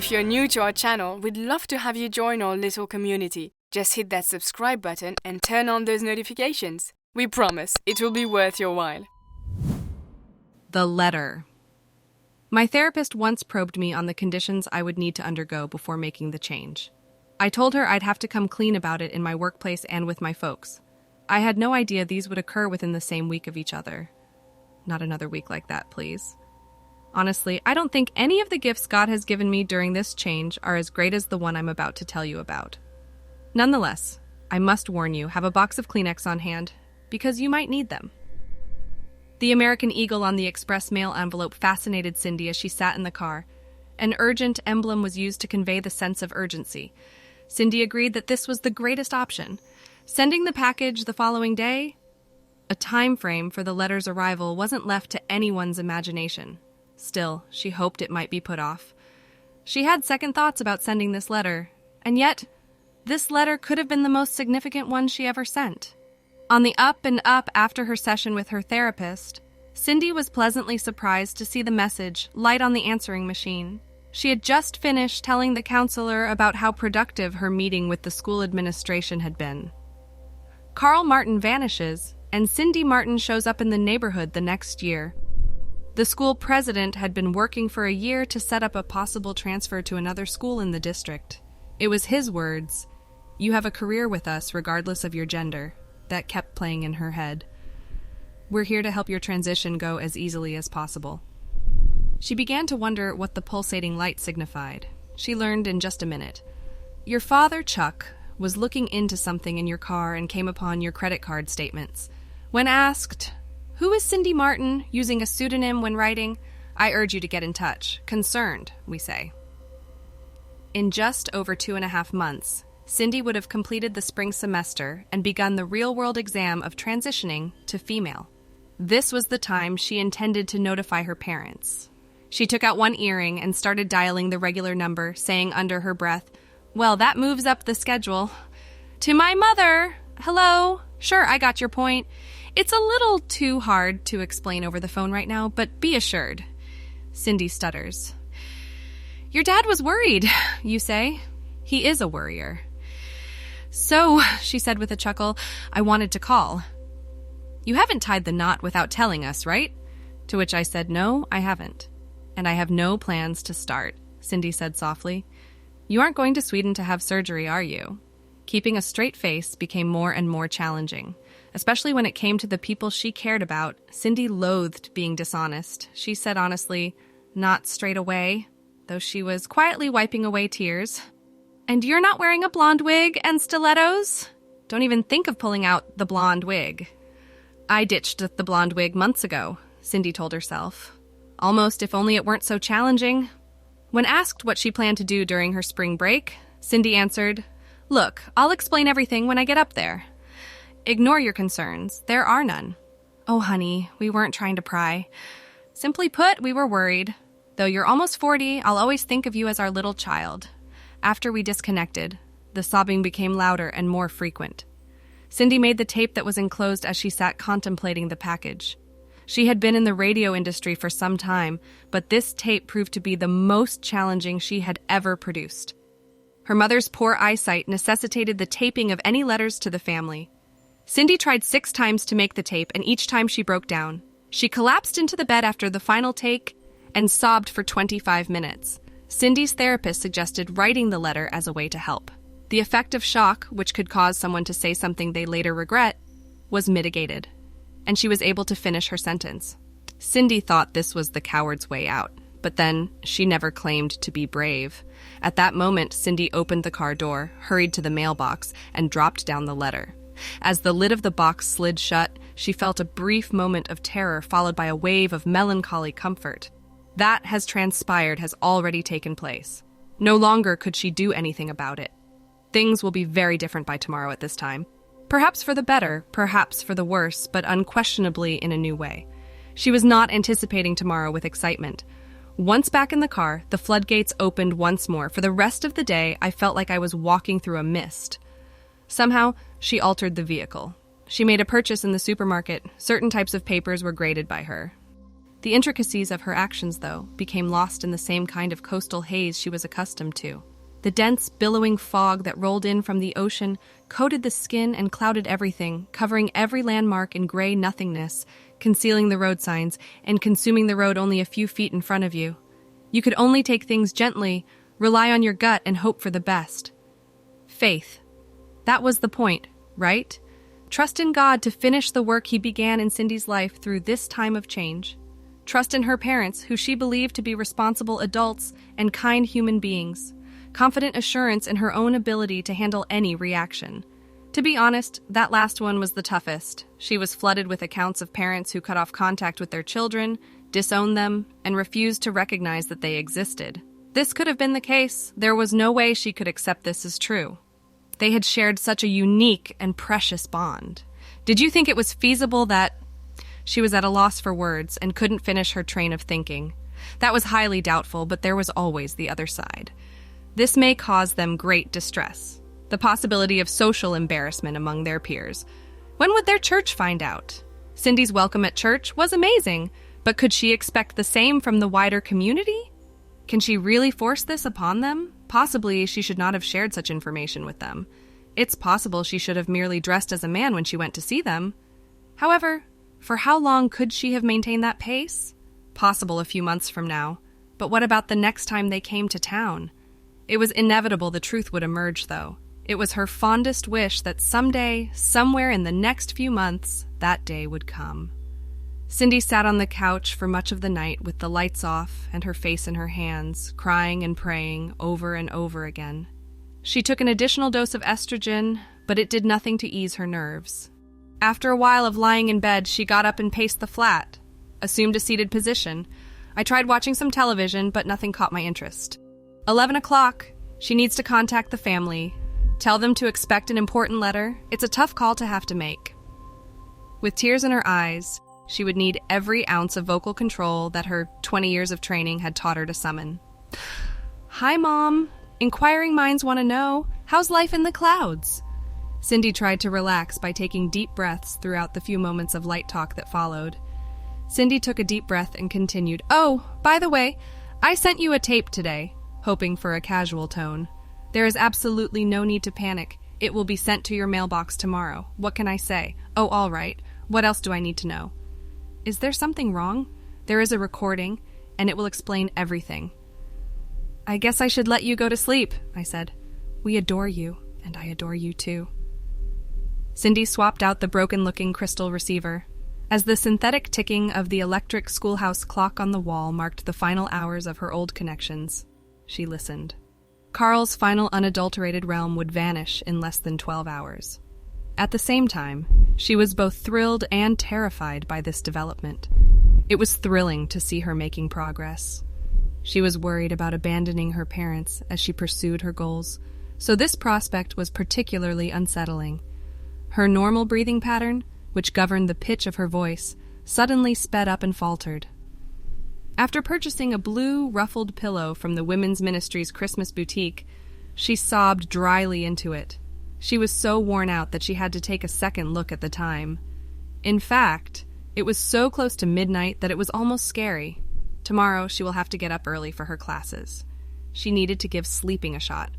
If you're new to our channel, we'd love to have you join our little community. Just hit that subscribe button and turn on those notifications. We promise it will be worth your while. The letter. My therapist once probed me on the conditions I would need to undergo before making the change. I told her I'd have to come clean about it in my workplace and with my folks. I had no idea these would occur within the same week of each other. Not another week like that, please. Honestly, I don't think any of the gifts God has given me during this change are as great as the one I'm about to tell you about. Nonetheless, I must warn you, have a box of Kleenex on hand, because you might need them. The American eagle on the express mail envelope fascinated Cindy as she sat in the car. An urgent emblem was used to convey the sense of urgency. Cindy agreed that this was the greatest option. Sending the package the following day? A time frame for the letter's arrival wasn't left to anyone's imagination. Still, she hoped it might be put off. She had second thoughts about sending this letter, and yet, this letter could have been the most significant one she ever sent. On the up and up after her session with her therapist, Cindy was pleasantly surprised to see the message light on the answering machine. She had just finished telling the counselor about how productive her meeting with the school administration had been. Carl Martin vanishes, and Cindy Martin shows up in the neighborhood the next year. The school president had been working for a year to set up a possible transfer to another school in the district. It was his words, "You have a career with us regardless of your gender," that kept playing in her head. "We're here to help your transition go as easily as possible." She began to wonder what the pulsating light signified. She learned in just a minute. Your father, Chuck, was looking into something in your car and came upon your credit card statements. When asked, "Who is Cindy Martin?" using a pseudonym when writing, "I urge you to get in touch." Concerned, we say. In just over 2.5 months, Cindy would have completed the spring semester and begun the real-world exam of transitioning to female. This was the time she intended to notify her parents. She took out one earring and started dialing the regular number, saying under her breath, "Well, that moves up the schedule." "To my mother! Hello? Sure, I got your point. It's a little too hard to explain over the phone right now, but be assured." Cindy stutters. "Your dad was worried," you say. He is a worrier. "So," she said with a chuckle, "I wanted to call." "You haven't tied the knot without telling us, right?" To which I said, "No, I haven't. And I have no plans to start," Cindy said softly. "You aren't going to Sweden to have surgery, are you?" Keeping a straight face became more and more challenging. Especially when it came to the people she cared about, Cindy loathed being dishonest. She said honestly, "Not straight away," though she was quietly wiping away tears. "And you're not wearing a blonde wig and stilettos?" "Don't even think of pulling out the blonde wig." "I ditched the blonde wig months ago," Cindy told herself. Almost if only it weren't so challenging. When asked what she planned to do during her spring break, Cindy answered, "Look, I'll explain everything when I get up there. Ignore your concerns. There are none." "Oh, honey, we weren't trying to pry. Simply put, we were worried. Though you're almost 40, I'll always think of you as our little child." After we disconnected, the sobbing became louder and more frequent. Cindy made the tape that was enclosed as she sat contemplating the package. She had been in the radio industry for some time, but this tape proved to be the most challenging she had ever produced. Her mother's poor eyesight necessitated the taping of any letters to the family. Cindy tried 6 times to make the tape, and each time she broke down. She collapsed into the bed after the final take and sobbed for 25 minutes. Cindy's therapist suggested writing the letter as a way to help. The effect of shock, which could cause someone to say something they later regret, was mitigated, and she was able to finish her sentence. Cindy thought this was the coward's way out, but then she never claimed to be brave. At that moment, Cindy opened the car door, hurried to the mailbox, and dropped down the letter. As the lid of the box slid shut, she felt a brief moment of terror followed by a wave of melancholy comfort. That has transpired has already taken place. No longer could she do anything about it. Things will be very different by tomorrow at this time. Perhaps for the better, perhaps for the worse, but unquestionably in a new way. She was not anticipating tomorrow with excitement. Once back in the car, the floodgates opened once more. For the rest of the day, I felt like I was walking through a mist. Somehow, she altered the vehicle. She made a purchase in the supermarket. Certain types of papers were graded by her. The intricacies of her actions, though, became lost in the same kind of coastal haze she was accustomed to. The dense, billowing fog that rolled in from the ocean coated the skin and clouded everything, covering every landmark in gray nothingness, concealing the road signs, and consuming the road only a few feet in front of you. You could only take things gently, rely on your gut, and hope for the best. Faith. That was the point, right? Trust in God to finish the work He began in Cindy's life through this time of change. Trust in her parents, who she believed to be responsible adults and kind human beings. Confident assurance in her own ability to handle any reaction. To be honest, that last one was the toughest. She was flooded with accounts of parents who cut off contact with their children, disowned them, and refused to recognize that they existed. This could have been the case. There was no way she could accept this as true. They had shared such a unique and precious bond. Did you think it was feasible that... She was at a loss for words and couldn't finish her train of thinking. That was highly doubtful, but there was always the other side. This may cause them great distress. The possibility of social embarrassment among their peers. When would their church find out? Cindy's welcome at church was amazing, but could she expect the same from the wider community? Can she really force this upon them? Possibly she should not have shared such information with them. It's possible she should have merely dressed as a man when she went to see them. However, for how long could she have maintained that pace? Possible a few months from now. But what about the next time they came to town? It was inevitable the truth would emerge, though. It was her fondest wish that someday, somewhere in the next few months, that day would come. Cindy sat on the couch for much of the night with the lights off and her face in her hands, crying and praying over and over again. She took an additional dose of estrogen, but it did nothing to ease her nerves. After a while of lying in bed, she got up and paced the flat, assumed a seated position. I tried watching some television, but nothing caught my interest. 11 o'clock. She needs to contact the family. Tell them to expect an important letter. It's a tough call to have to make. With tears in her eyes, she would need every ounce of vocal control that her 20 years of training had taught her to summon. Hi, Mom. Inquiring minds want to know, how's life in the clouds? Cindy tried to relax by taking deep breaths throughout the few moments of light talk that followed. Cindy took a deep breath and continued, Oh, by the way, I sent you a tape today, hoping for a casual tone. There is absolutely no need to panic. It will be sent to your mailbox tomorrow. What can I say? Oh, all right. What else do I need to know? Is there something wrong? There is a recording, and it will explain everything. I guess I should let you go to sleep, I said. We adore you, and I adore you too. Cindy swapped out the broken-looking crystal receiver. As the synthetic ticking of the electric schoolhouse clock on the wall marked the final hours of her old connections, she listened. Carl's final unadulterated realm would vanish in less than 12 hours. At the same time, she was both thrilled and terrified by this development. It was thrilling to see her making progress. She was worried about abandoning her parents as she pursued her goals, so this prospect was particularly unsettling. Her normal breathing pattern, which governed the pitch of her voice, suddenly sped up and faltered. After purchasing a blue, ruffled pillow from the Women's Ministry's Christmas boutique, she sobbed dryly into it. She was so worn out that she had to take a second look at the time. In fact, it was so close to midnight that it was almost scary. Tomorrow she will have to get up early for her classes. She needed to give sleeping a shot.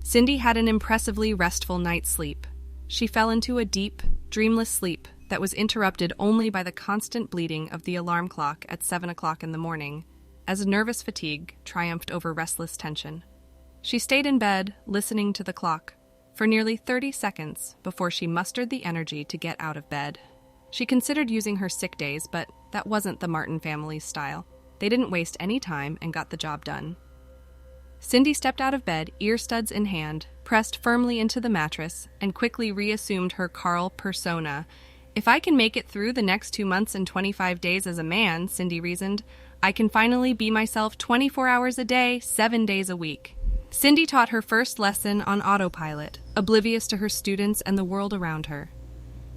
Cindy had an impressively restful night's sleep. She fell into a deep, dreamless sleep that was interrupted only by the constant bleating of the alarm clock at 7 o'clock in the morning, as nervous fatigue triumphed over restless tension. She stayed in bed, listening to the clock, for nearly 30 seconds before she mustered the energy to get out of bed. She considered using her sick days, but that wasn't the Martin family's style. They didn't waste any time and got the job done. Cindy stepped out of bed, ear studs in hand, pressed firmly into the mattress, and quickly reassumed her Carl persona. If I can make it through the next 2 months and 25 days as a man, Cindy reasoned, I can finally be myself 24 hours a day, 7 days a week. Cindy taught her first lesson on autopilot, oblivious to her students and the world around her.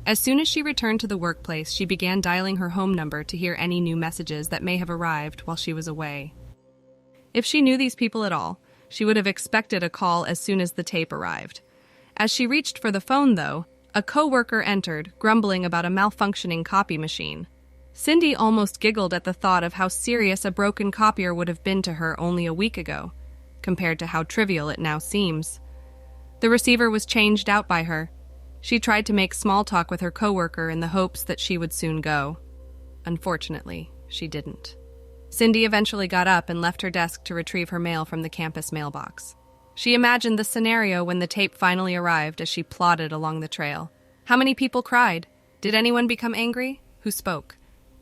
As soon as she returned to the workplace, she began dialing her home number to hear any new messages that may have arrived while she was away. If she knew these people at all, she would have expected a call as soon as the tape arrived. As she reached for the phone, though, a coworker entered, grumbling about a malfunctioning copy machine. Cindy almost giggled at the thought of how serious a broken copier would have been to her only a week ago, compared to how trivial it now seems. The receiver was changed out by her. She tried to make small talk with her coworker in the hopes that she would soon go. Unfortunately, she didn't. Cindy eventually got up and left her desk to retrieve her mail from the campus mailbox. She imagined the scenario when the tape finally arrived as she plodded along the trail. How many people cried? Did anyone become angry? Who spoke?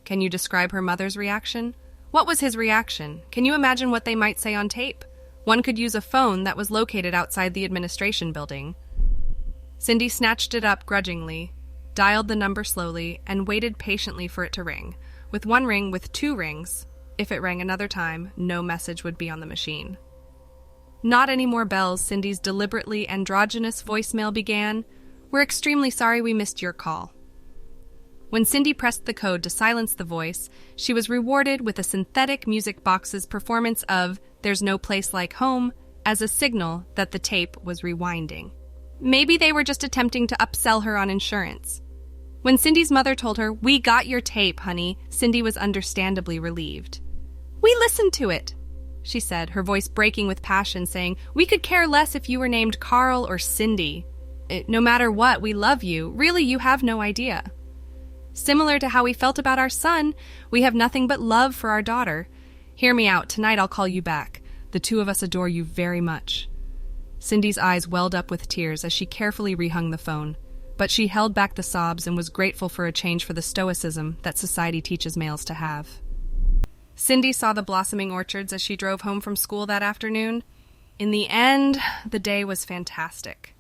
Can you describe her mother's reaction? What was his reaction? Can you imagine what they might say on tape? One could use a phone that was located outside the administration building. Cindy snatched it up grudgingly, dialed the number slowly, and waited patiently for it to ring. With one ring, with two rings. If it rang another time, no message would be on the machine. Not any more bells, Cindy's deliberately androgynous voicemail began. We're extremely sorry we missed your call. When Cindy pressed the code to silence the voice, she was rewarded with a synthetic music box's performance of There's No Place Like Home as a signal that the tape was rewinding. Maybe they were just attempting to upsell her on insurance. When Cindy's mother told her, "We got your tape, honey," Cindy was understandably relieved. "We listened to it," she said, her voice breaking with passion, saying, "We could care less if you were named Carl or Cindy. No matter what, we love you. Really, you have no idea. Similar to how we felt about our son, we have nothing but love for our daughter. Hear me out. Tonight I'll call you back. The two of us adore you very much." Cindy's eyes welled up with tears as she carefully rehung the phone, but she held back the sobs and was grateful for a change for the stoicism that society teaches males to have. Cindy saw the blossoming orchards as she drove home from school that afternoon. In the end, the day was fantastic.